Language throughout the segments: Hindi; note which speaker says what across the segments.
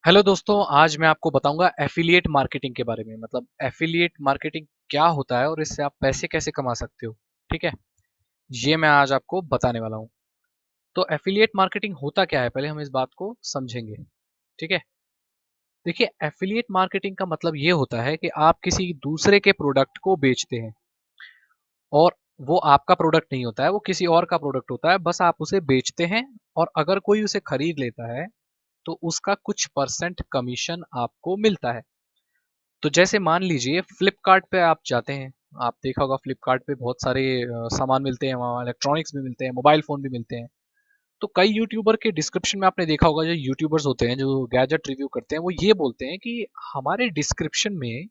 Speaker 1: हेलो दोस्तों, आज मैं आपको बताऊंगा एफिलिएट मार्केटिंग के बारे में। मतलब एफिलिएट मार्केटिंग क्या होता है और इससे आप पैसे कैसे कमा सकते हो। ठीक है, ये मैं आज आपको बताने वाला हूँ। तो एफिलिएट मार्केटिंग होता क्या है, पहले हम इस बात को समझेंगे। ठीक है, देखिए एफिलिएट मार्केटिंग का मतलब ये होता है कि आप किसी दूसरे के प्रोडक्ट को बेचते हैं और वो आपका प्रोडक्ट नहीं होता है, वो किसी और का प्रोडक्ट होता है, बस आप उसे बेचते हैं। और अगर कोई उसे खरीद लेता है तो उसका कुछ परसेंट कमीशन आपको मिलता है। तो जैसे मान लीजिए फ्लिपकार्ट पे आप जाते हैं, आप देखा होगा फ्लिपकार्ट पे बहुत सारे सामान मिलते हैं, वहाँ इलेक्ट्रॉनिक्स भी मिलते हैं, मोबाइल फ़ोन भी मिलते हैं। तो कई यूट्यूबर के डिस्क्रिप्शन में आपने देखा होगा, जो यूट्यूबर्स होते हैं जो गैजेट रिव्यू करते हैं, वो ये बोलते हैं कि हमारे डिस्क्रिप्शन में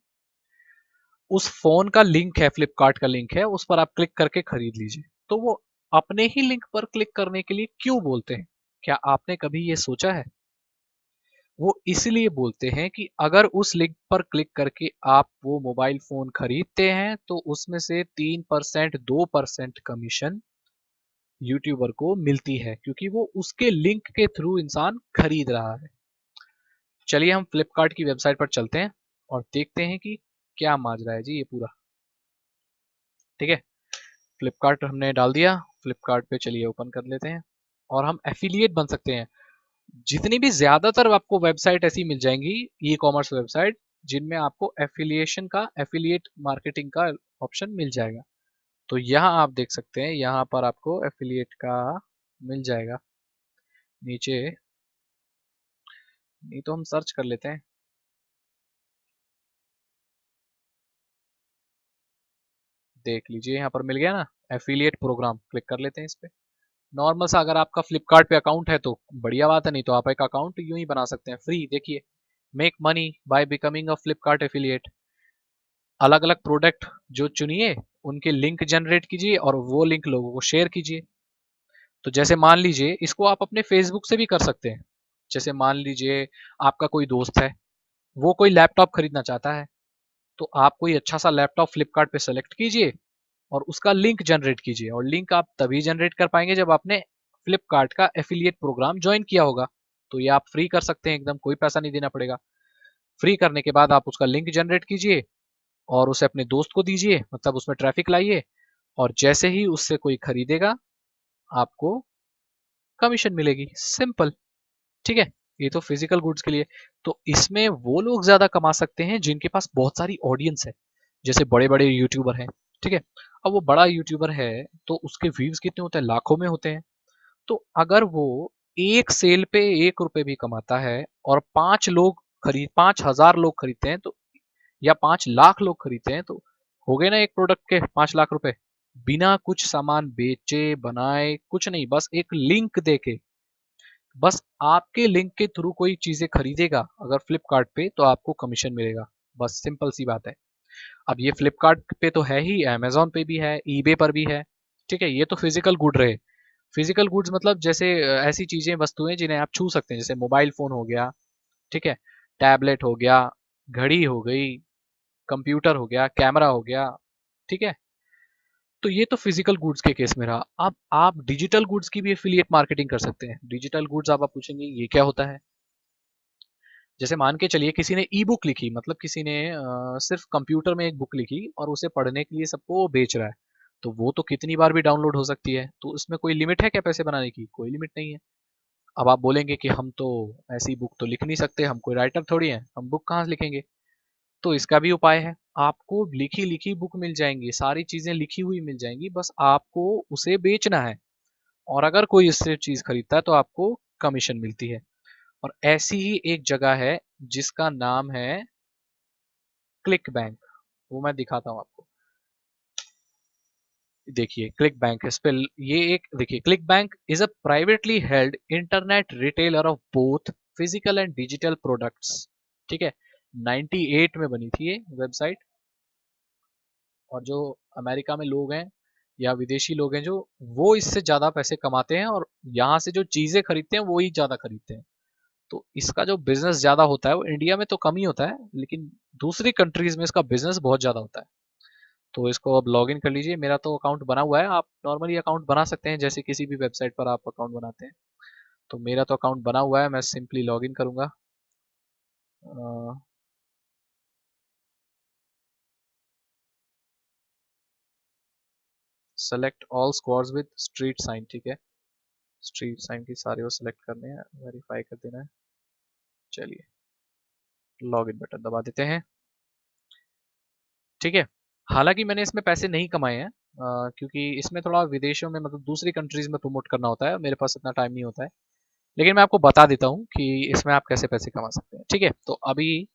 Speaker 1: उस फ़ोन का लिंक है, फ्लिपकार्ट का लिंक है, उस पर आप क्लिक करके खरीद लीजिए। तो वो अपने ही लिंक पर क्लिक करने के लिए क्यों बोलते हैं? क्या आपने कभी ये सोचा है? वो इसलिए बोलते हैं कि अगर उस लिंक पर क्लिक करके आप वो मोबाइल फ़ोन खरीदते हैं तो उसमें से 3% 2% कमीशन यूट्यूबर को मिलती है, क्योंकि वो उसके लिंक के थ्रू इंसान खरीद रहा है। चलिए हम फ्लिपकार्ट की वेबसाइट पर चलते हैं और देखते हैं कि क्या माजरा है जी ये पूरा। ठीक है, फ्लिपकार्ट हमने डाल दिया। फ्लिपकार्ट पे चलिए ओपन कर लेते हैं और हम एफिलिएट बन सकते हैं। जितनी भी ज्यादातर आपको वेबसाइट ऐसी मिल जाएंगी, ई कॉमर्स वेबसाइट, जिनमें आपको एफिलिएशन का, एफिलिएट मार्केटिंग का ऑप्शन मिल जाएगा। तो यहाँ आप देख सकते हैं, यहाँ पर आपको एफिलिएट का मिल जाएगा नीचे। नहीं तो हम सर्च कर लेते हैं। देख लीजिए यहाँ पर मिल गया ना, एफिलिएट प्रोग्राम, क्लिक कर लेते हैं इस पे। नॉर्मल सा अगर आपका फ्लिपकार्ट पे अकाउंट है तो बढ़िया बात है, नहीं तो आप एक अकाउंट यूं ही बना सकते हैं फ्री। देखिए, make money by becoming a Flipkart affiliate. अलग अलग प्रोडक्ट जो चुनिए, उनके लिंक जनरेट कीजिए और वो लिंक लोगों को शेयर कीजिए। तो जैसे मान लीजिए इसको आप अपने फेसबुक से भी कर सकते हैं। जैसे मान लीजिए आपका कोई दोस्त है, वो कोई लैपटॉप खरीदना चाहता है, तो आप कोई अच्छा सा लैपटॉप फ्लिपकार्ट पे सेलेक्ट कीजिए और उसका लिंक जनरेट कीजिए। और लिंक आप तभी जनरेट कर पाएंगे जब आपने फ्लिपकार्ट का एफिलिएट प्रोग्राम ज्वाइन किया होगा। तो ये आप फ्री कर सकते हैं, एकदम कोई पैसा नहीं देना पड़ेगा। फ्री करने के बाद आप उसका लिंक जनरेट कीजिए और उसे अपने दोस्त को दीजिए, मतलब उसमें ट्रैफिक लाइए। और जैसे ही उससे कोई खरीदेगा, आपको कमीशन मिलेगी। सिंपल। ठीक है, ये तो फिजिकल गुड्स के लिए। तो इसमें वो लोग ज्यादा कमा सकते हैं जिनके पास बहुत सारी ऑडियंस है, जैसे बड़े बड़े यूट्यूबर हैं। ठीक है, अब वो बड़ा यूट्यूबर है तो उसके व्यूज कितने होते हैं? लाखों में होते हैं। तो अगर वो एक सेल पे 1 रुपए भी कमाता है और 5,000 लोग खरीदते हैं, तो या 5 लाख लोग खरीदते हैं, तो हो गए ना एक प्रोडक्ट के 5 लाख रुपए। बिना कुछ सामान बेचे बनाए, कुछ नहीं, बस एक लिंक देके, बस आपके लिंक के थ्रू कोई चीजें खरीदेगा अगर फ्लिपकार्ट पे, तो आपको कमीशन मिलेगा। बस सिंपल सी बात है। अब ये फ्लिपकार्ट पे तो है ही, अमेजोन पे भी है, ईबे पर भी है। ठीक है, ये तो फिजिकल गुड रहे। फिजिकल गुड्स मतलब जैसे ऐसी चीजें, वस्तुएं जिन्हें आप छू सकते हैं, जैसे मोबाइल फोन हो गया, ठीक है, टैबलेट हो गया, घड़ी हो गई, कंप्यूटर हो गया, कैमरा हो गया। ठीक है, तो ये तो फिजिकल गुड्स के केस में रहा। अब आप डिजिटल गुड्स की भी एफिलिएट मार्केटिंग कर सकते हैं। डिजिटल गुड्स आप पूछेंगे ये क्या होता है। जैसे मान के चलिए किसी ने ई बुक लिखी, मतलब किसी ने सिर्फ कंप्यूटर में एक बुक लिखी और उसे पढ़ने के लिए सबको वो बेच रहा है। तो वो तो कितनी बार भी डाउनलोड हो सकती है, तो इसमें कोई लिमिट है क्या पैसे बनाने की? कोई लिमिट नहीं है। अब आप बोलेंगे कि हम तो ऐसी बुक तो लिख नहीं सकते, हम कोई राइटर थोड़ी हैं, हम बुक कहाँ से लिखेंगे? तो इसका भी उपाय है। आपको लिखी लिखी बुक मिल जाएंगी, सारी चीजें लिखी हुई मिल जाएंगी, बस आपको उसे बेचना है। और अगर कोई इससे चीज खरीदता है तो आपको कमीशन मिलती है। और ऐसी ही एक जगह है जिसका नाम है क्लिक बैंक। वो मैं दिखाता हूँ आपको। देखिए क्लिक बैंक, इस पे ये एक देखिए, click bank is a privately held internet retailer of both physical and digital products. ठीक है, 98 में बनी थी ये वेबसाइट। और जो अमेरिका में लोग हैं या विदेशी लोग हैं जो, वो इससे ज्यादा पैसे कमाते हैं और यहाँ से जो चीजें खरीदते हैं वो ही ज्यादा खरीदते हैं। तो इसका जो बिजनेस ज्यादा होता है वो इंडिया में तो कम ही होता है, लेकिन दूसरी कंट्रीज में इसका बिजनेस बहुत ज्यादा होता है। तो इसको अब लॉग इन कर लीजिए। मेरा तो अकाउंट बना हुआ है, आप नॉर्मली अकाउंट बना सकते हैं जैसे किसी भी वेबसाइट पर आप अकाउंट बनाते हैं। तो मेरा तो अकाउंट बना हुआ है, मैं सिंपली लॉग इन करूंगा। Select all squads with street sign, ठीक है, स्ट्रीट साइन की सारे वो सिलेक्ट करने हैं, वेरीफाई कर देना है। चलिए लॉगिन बटन दबा देते हैं, ठीक है। हालांकि मैंने इसमें पैसे नहीं कमाए हैं, क्योंकि इसमें थोड़ा विदेशों में मतलब दूसरी कंट्रीज में प्रमोट करना होता है, मेरे पास इतना टाइम नहीं होता है। लेकिन मैं आपको बता देता हूँ कि इसमें आप कैसे पैसे कमा सकते हैं, ठीक है। तो अभी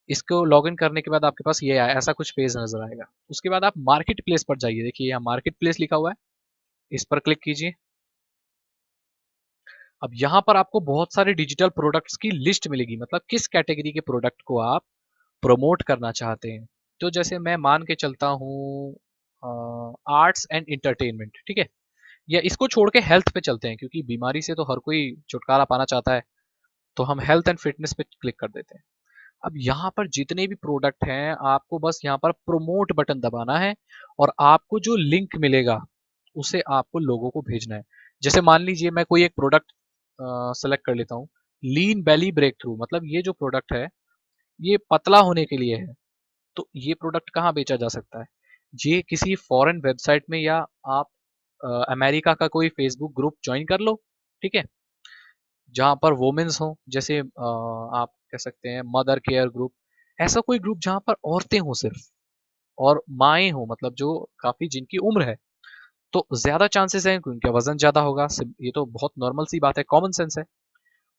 Speaker 1: इसको लॉगिन करने के बाद आपके पास ये ऐसा कुछ पेज नजर आएगा। उसके बाद आप मार्केट प्लेस पर जाइए, देखिए यहाँ मार्केट प्लेस लिखा हुआ है, इस पर क्लिक कीजिए। अब यहाँ पर आपको बहुत सारे डिजिटल प्रोडक्ट्स की लिस्ट मिलेगी, मतलब किस कैटेगरी के प्रोडक्ट को आप प्रमोट करना चाहते हैं। तो जैसे मैं मान के चलता हूँ आर्ट्स एंड इंटरटेनमेंट, ठीक है, या इसको छोड़ के हेल्थ पे चलते हैं, क्योंकि बीमारी से तो हर कोई छुटकारा पाना चाहता है। तो हम हेल्थ एंड फिटनेस पे क्लिक कर देते हैं। अब यहाँ पर जितने भी प्रोडक्ट हैं आपको बस यहाँ पर प्रमोट बटन दबाना है, और आपको जो लिंक मिलेगा उसे आपको लोगों को भेजना है। जैसे मान लीजिए मैं कोई एक प्रोडक्ट सेलेक्ट कर लेता हूँ, लीन बेली ब्रेक थ्रू, मतलब ये जो प्रोडक्ट है ये पतला होने के लिए है। तो ये प्रोडक्ट कहाँ बेचा जा सकता है? ये किसी फॉरेन वेबसाइट में, या आप अमेरिका का कोई फेसबुक ग्रुप ज्वाइन कर लो, ठीक है, जहाँ पर वोमेन्स हो, जैसे आप कह सकते हैं मदर केयर ग्रुप, ऐसा कोई ग्रुप जहाँ पर औरतें हो सिर्फ, और माएँ हो, मतलब जो काफी जिनकी उम्र है। तो ज्यादा चांसेस हैं कि उनका वजन ज्यादा होगा, ये तो बहुत नॉर्मल सी बात है, कॉमन सेंस है।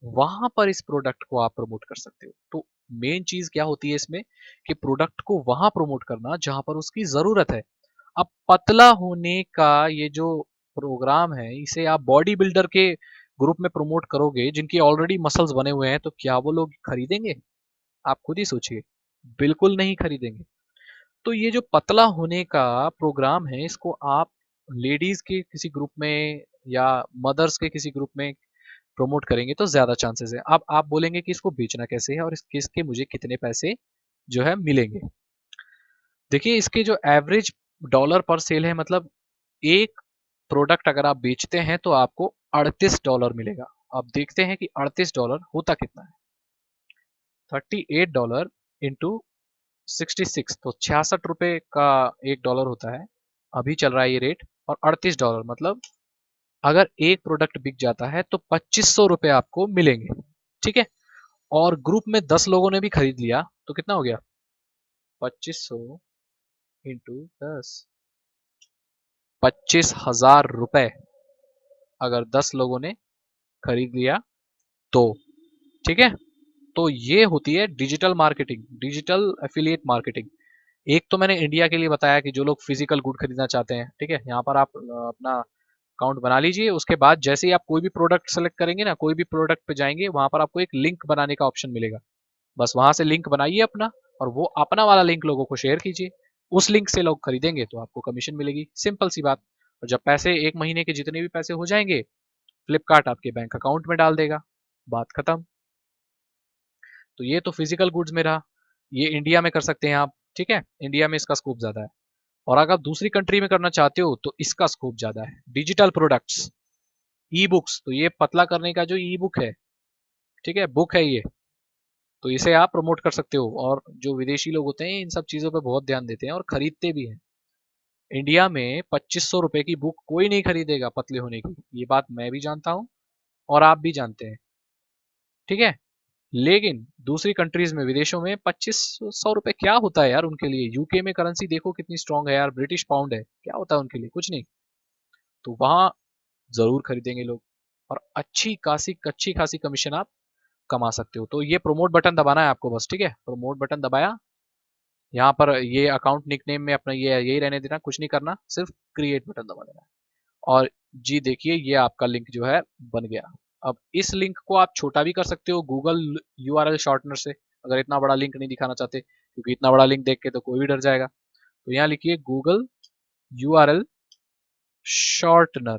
Speaker 1: वहां पर इस प्रोडक्ट को आप प्रमोट कर सकते हो। तो मेन चीज क्या होती है इसमें, कि प्रोडक्ट को वहां प्रमोट करना जहां पर उसकी जरूरत है। अब पतला होने का ये जो प्रोग्राम है, इसे आप बॉडी बिल्डर के ग्रुप में प्रमोट करोगे जिनकी ऑलरेडी मसल्स बने हुए हैं, तो क्या वो लोग खरीदेंगे? आप खुद ही सोचिए, बिल्कुल नहीं खरीदेंगे। तो ये जो पतला होने का प्रोग्राम है, इसको आप लेडीज के किसी ग्रुप में या मदर्स के किसी ग्रुप में प्रमोट करेंगे तो ज्यादा चांसेस है। अब आप बोलेंगे कि इसको बेचना कैसे है और इसके मुझे कितने पैसे जो है मिलेंगे। देखिए इसके जो एवरेज डॉलर पर सेल है, मतलब एक प्रोडक्ट अगर आप बेचते हैं तो आपको $38 मिलेगा। अब देखते हैं कि $38 होता कितना है। $38 इंटू 66, तो 66 रुपए का $1 होता है, अभी चल रहा है ये रेट। और $38 मतलब अगर एक प्रोडक्ट बिक जाता है तो ₹2500 आपको मिलेंगे, ठीक है। और ग्रुप में 10 लोगों ने भी खरीद लिया तो कितना हो गया? 2500 इंटू 10, ₹25,000 अगर 10 लोगों ने खरीद लिया तो, ठीक है। तो ये होती है digital marketing, digital affiliate marketing. एक तो मैंने इंडिया के लिए बताया कि जो लोग फिजिकल गुड खरीदना चाहते हैं, ठीक है, यहाँ पर आप अपना अकाउंट बना लीजिए। उसके बाद जैसे ही आप कोई भी प्रोडक्ट सेलेक्ट करेंगे ना, कोई भी प्रोडक्ट पे जाएंगे, वहां पर आपको एक लिंक बनाने का ऑप्शन मिलेगा। बस वहां से लिंक बनाइए अपना, और वो अपना वाला लिंक लोगों को शेयर कीजिए। उस लिंक से लोग खरीदेंगे तो आपको कमीशन मिलेगी, सिंपल सी बात। और जब पैसे एक महीने के जितने भी पैसे हो जाएंगे, फ्लिपकार्ट आपके बैंक अकाउंट में डाल देगा, बात खत्म। तो ये तो फिजिकल गुड्स में रहा। ये इंडिया में कर सकते हैं आप, ठीक है, इंडिया में इसका स्कोप ज्यादा है। और अगर आप दूसरी कंट्री में करना चाहते हो तो इसका स्कोप ज्यादा है। डिजिटल प्रोडक्ट्स, ई बुक्स, तो ये पतला करने का जो ई बुक है, ठीक है, बुक है ये, तो इसे आप प्रमोट कर सकते हो। और जो विदेशी लोग होते हैं इन सब चीजों पे बहुत ध्यान देते हैं और खरीदते भी हैं। इंडिया में ₹2500 की बुक कोई नहीं खरीदेगा पतले होने की, ये बात मैं भी जानता हूँ और आप भी जानते हैं, ठीक है। लेकिन दूसरी कंट्रीज में, विदेशों में ₹2500 क्या होता है यार उनके लिए? यूके में करेंसी देखो कितनी स्ट्रांग है यार, ब्रिटिश पाउंड है, क्या होता है उनके लिए? कुछ नहीं। तो वहां जरूर खरीदेंगे लोग, और अच्छी खासी कमीशन आप कमा सकते हो। तो ये प्रमोट बटन दबाना है आपको बस, ठीक है, प्रमोट बटन दबाया। यहाँ पर ये अकाउंट निकनेम में अपना ये यही रहने देना, कुछ नहीं करना, सिर्फ क्रिएट बटन दबा देना। और जी देखिए ये आपका लिंक जो है बन गया। अब इस लिंक को आप छोटा भी कर सकते हो गूगल यूआरएल शॉर्टनर से, अगर इतना बड़ा लिंक नहीं दिखाना चाहते, क्योंकि इतना बड़ा लिंक देख के तो कोई भी डर जाएगा। तो यहाँ लिखिए गूगल यूआरएल शॉर्टनर,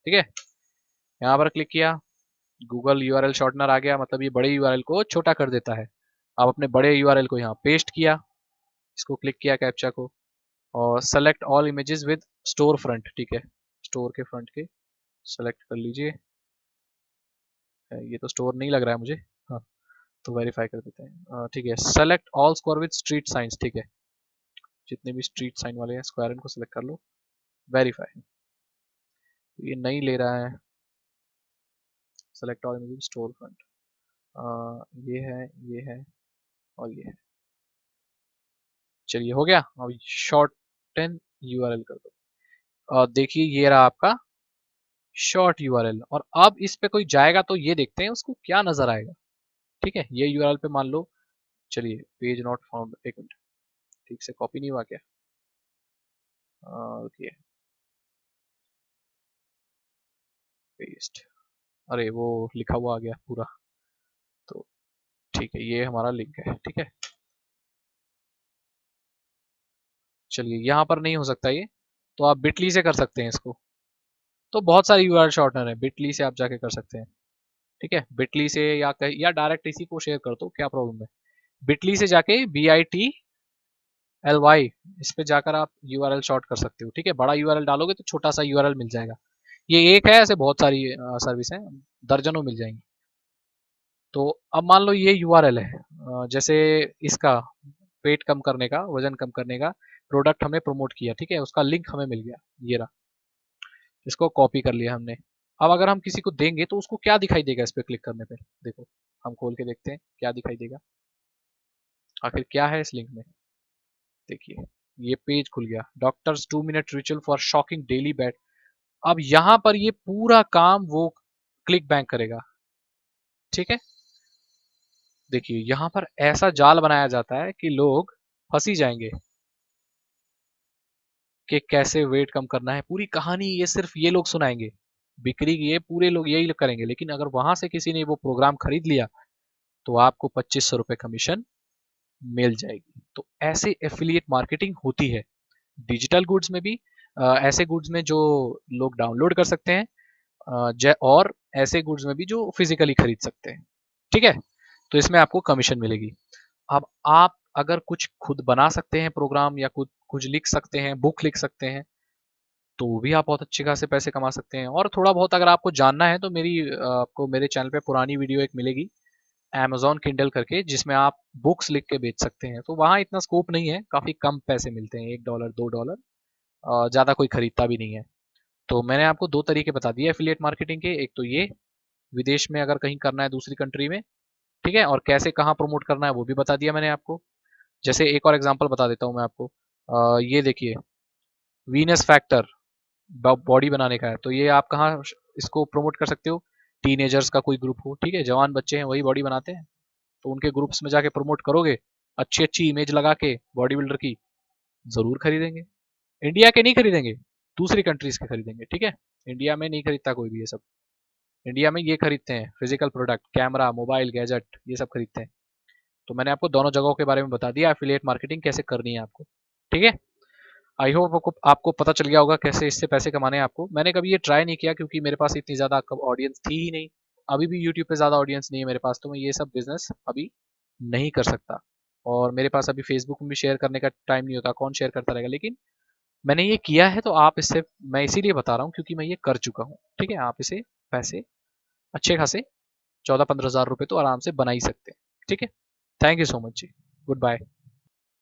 Speaker 1: ठीक है, यहाँ पर क्लिक किया, गूगल यूआरएल शॉर्टनर आ गया, मतलब ये बड़े यूआरएल को छोटा कर देता है। आप अपने बड़े यूआरएल को यहाँ पेस्ट किया, इसको क्लिक किया कैप्चा को, और select all images with store front, ठीक है, स्टोर के फ्रंट के सेलेक्ट कर लीजिए। ये तो स्टोर नहीं लग रहा है मुझे, हाँ। तो वेरीफाई कर देते हैं। ठीक है, select all square with street science. ठीक है, जितने भी स्ट्रीट साइन वाले हैं स्क्वायर इनको सेलेक्ट कर लो, वेरीफाई। ये नहीं ले रहा है, select all image store front. ये है और ये है। चलिए हो गया। अब शॉर्टन यूआरएल कर दो। देखिए ये रहा आपका शॉर्ट यूआरएल, और अब इस पे कोई जाएगा तो ये देखते हैं उसको क्या नजर आएगा। ठीक है, ये यूआरएल पे मान लो, चलिए पेज नॉट फाउंड, एक मिनट, ठीक से कॉपी नहीं हुआ क्या? ओके, पेस्ट, अरे वो लिखा हुआ आ गया पूरा, तो ठीक है ये हमारा लिंक है। ठीक है, चलिए यहाँ पर नहीं हो सकता ये, तो आप बिटली से कर सकते हैं इसको। तो बहुत सारी यूआरएल शॉर्टनर है, बिटली से आप जाके कर सकते हैं। ठीक है, बिटली से या डायरेक्ट इसी को शेयर कर दो, क्या प्रॉब्लम है। बिटली से जाके BITLY इस पे जाकर आप यूआरएल शॉर्ट कर सकते हो। ठीक है, बड़ा यूआरएल डालोगे तो छोटा सा यूआरएल मिल जाएगा। ये एक है, ऐसे बहुत सारी सर्विस हैं, दर्जनों मिल जाएंगी। तो अब मान लो ये यूआरएल है, जैसे इसका पेट कम करने का, वजन कम करने का प्रोडक्ट हमने प्रमोट किया। ठीक है, उसका लिंक हमें मिल गया, ये रहा, इसको कॉपी कर लिया हमने। अब अगर हम किसी को देंगे तो उसको क्या दिखाई देगा इस पे क्लिक करने पे? देखो हम खोल के देखते हैं क्या दिखाई देगा, आखिर क्या है इस लिंक में। देखिए ये पेज खुल गया, doctors 2 minute ritual for shocking daily bed. अब यहाँ पर ये पूरा काम वो क्लिक बैंक करेगा। ठीक है, देखिए यहाँ पर ऐसा जाल बनाया जाता है कि लोग फंसी जाएंगे कि कैसे वेट कम करना है। पूरी कहानी ये सिर्फ ये लोग सुनाएंगे, बिक्री की ये पूरे लोग यही करेंगे, लेकिन अगर वहां से किसी ने वो प्रोग्राम खरीद लिया तो आपको 2500 रुपये कमीशन मिल जाएगी। तो ऐसे एफिलिएट मार्केटिंग होती है डिजिटल गुड्स में भी, ऐसे गुड्स में जो लोग डाउनलोड कर सकते हैं, और ऐसे गुड्स में भी जो फिजिकली खरीद सकते हैं। ठीक है, तो इसमें आपको कमीशन मिलेगी। अब आप अगर कुछ खुद बना सकते हैं प्रोग्राम, या कुछ कुछ लिख सकते हैं, बुक लिख सकते हैं, तो भी आप बहुत अच्छे खासे पैसे कमा सकते हैं। और थोड़ा बहुत अगर आपको जानना है तो आपको मेरे चैनल पे पुरानी वीडियो एक मिलेगी, Amazon Kindle करके, जिसमें आप बुक्स लिख के बेच सकते हैं। तो वहाँ इतना स्कोप नहीं है, काफ़ी कम पैसे मिलते हैं, $1 $2, ज़्यादा कोई खरीदता भी नहीं है। तो मैंने आपको दो तरीके बता दिए एफिलिएट मार्केटिंग के, एक तो ये विदेश में अगर कहीं करना है दूसरी कंट्री में, ठीक है, और कैसे कहाँ प्रमोट करना है वो भी बता दिया मैंने आपको। जैसे एक और एग्जांपल बता देता हूँ मैं आपको, ये देखिए वीनस फैक्टर बॉडी बनाने का है, तो ये आप कहाँ इसको प्रमोट कर सकते हो? टीनेजर्स का कोई ग्रुप हो, ठीक है, जवान बच्चे हैं वही बॉडी बनाते हैं, तो उनके ग्रुप्स में जाके प्रमोट करोगे, अच्छी अच्छी इमेज लगा के बॉडी बिल्डर की, जरूर खरीदेंगे। इंडिया के नहीं खरीदेंगे, दूसरी कंट्रीज के खरीदेंगे। ठीक है, इंडिया में नहीं खरीदता कोई भी ये सब, इंडिया में ये खरीदते हैं physical product, camera, mobile, gadget, ये सब खरीदते हैं। तो मैंने आपको दोनों जगहों के बारे में बता दिया एफिलिएट मार्केटिंग कैसे करनी है आपको। ठीक है, आई होप आपको पता चल गया होगा कैसे इससे पैसे कमाने हैं आपको। मैंने कभी ये ट्राई नहीं किया क्योंकि मेरे पास इतनी ज़्यादा ऑडियंस थी ही नहीं, अभी भी यूट्यूब पे ज़्यादा ऑडियंस नहीं है मेरे पास, तो मैं ये सब बिजनेस अभी नहीं कर सकता। और मेरे पास अभी फेसबुक में भी शेयर करने का टाइम नहीं होता, कौन शेयर करता रहेगा, लेकिन मैंने ये किया है तो आप इससे, मैं इसीलिए बता रहा हूँ क्योंकि मैं ये कर चुका हूँ। ठीक है, आप इसे पैसे अच्छे खासे 14-15 हज़ार रुपये तो आराम से बना ही सकते हैं। ठीक है, थैंक यू सो मच जी, गुड बाय।